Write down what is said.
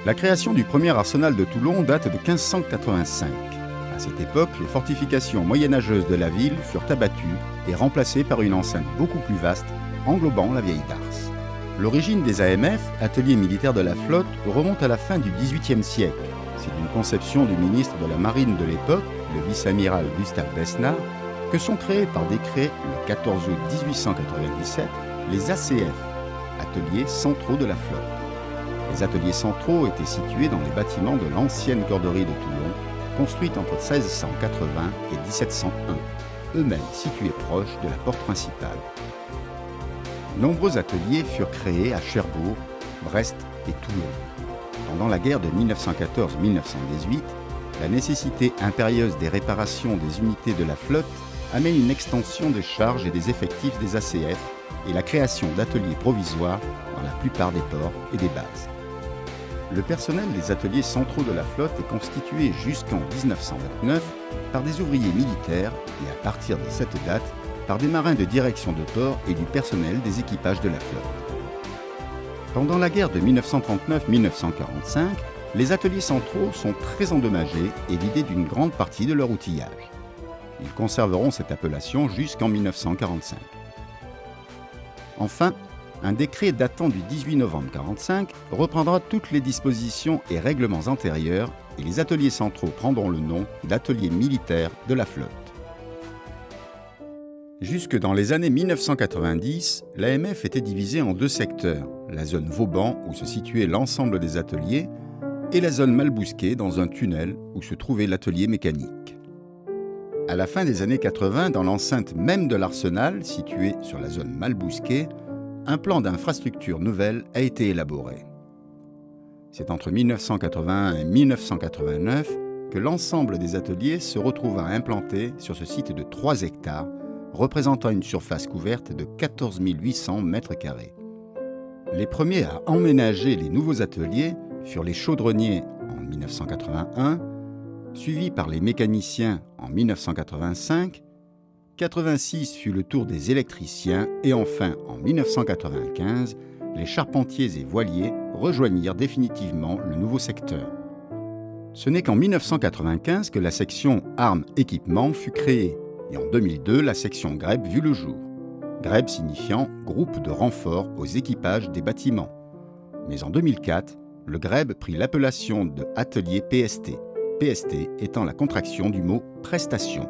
La création du premier arsenal de Toulon date de 1585. À cette époque, les fortifications moyenâgeuses de la ville furent abattues et remplacées par une enceinte beaucoup plus vaste, englobant la vieille darse. L'origine des AMF, ateliers militaires de la flotte, remonte à la fin du XVIIIe siècle. C'est une conception du ministre de la Marine de l'époque, le vice-amiral Gustave Besnard, que sont créés par décret le 14 août 1897 les ACF, ateliers centraux de la flotte. Les ateliers centraux étaient situés dans les bâtiments de l'ancienne corderie de Toulon, construite entre 1680 et 1701, eux-mêmes situés proches de la porte principale. Nombreux ateliers furent créés à Cherbourg, Brest et Toulon. Pendant la guerre de 1914-1918, la nécessité impérieuse des réparations des unités de la flotte amène une extension des charges et des effectifs des ACF et la création d'ateliers provisoires dans la plupart des ports et des bases. Le personnel des ateliers centraux de la flotte est constitué jusqu'en 1929 par des ouvriers militaires et à partir de cette date par des marins de direction de port et du personnel des équipages de la flotte. Pendant la guerre de 1939-1945, les ateliers centraux sont très endommagés et vidés d'une grande partie de leur outillage. Ils conserveront cette appellation jusqu'en 1945. Enfin, un décret datant du 18 novembre 1945 reprendra toutes les dispositions et règlements antérieurs et les ateliers centraux prendront le nom d'ateliers militaires de la flotte. Jusque dans les années 1990, l'AMF était divisée en deux secteurs, la zone Vauban où se situait l'ensemble des ateliers et la zone Malbousquet dans un tunnel où se trouvait l'atelier mécanique. À la fin des années 80, dans l'enceinte même de l'arsenal, située sur la zone Malbousquet, un plan d'infrastructure nouvelle a été élaboré. C'est entre 1981 et 1989 que l'ensemble des ateliers se retrouva implanté sur ce site de 3 hectares, représentant une surface couverte de 14 800 m². Les premiers à emménager les nouveaux ateliers furent les chaudronniers en 1981, suivis par les mécaniciens en 1985, 86 fut le tour des électriciens et enfin, en 1995, les charpentiers et voiliers rejoignirent définitivement le nouveau secteur. Ce n'est qu'en 1995 que la section armes-équipements fut créée et en 2002, la section GREB vit le jour. GREB signifiant groupe de renfort aux équipages des bâtiments. Mais en 2004, le GREB prit l'appellation de atelier PST, PST étant la contraction du mot prestation.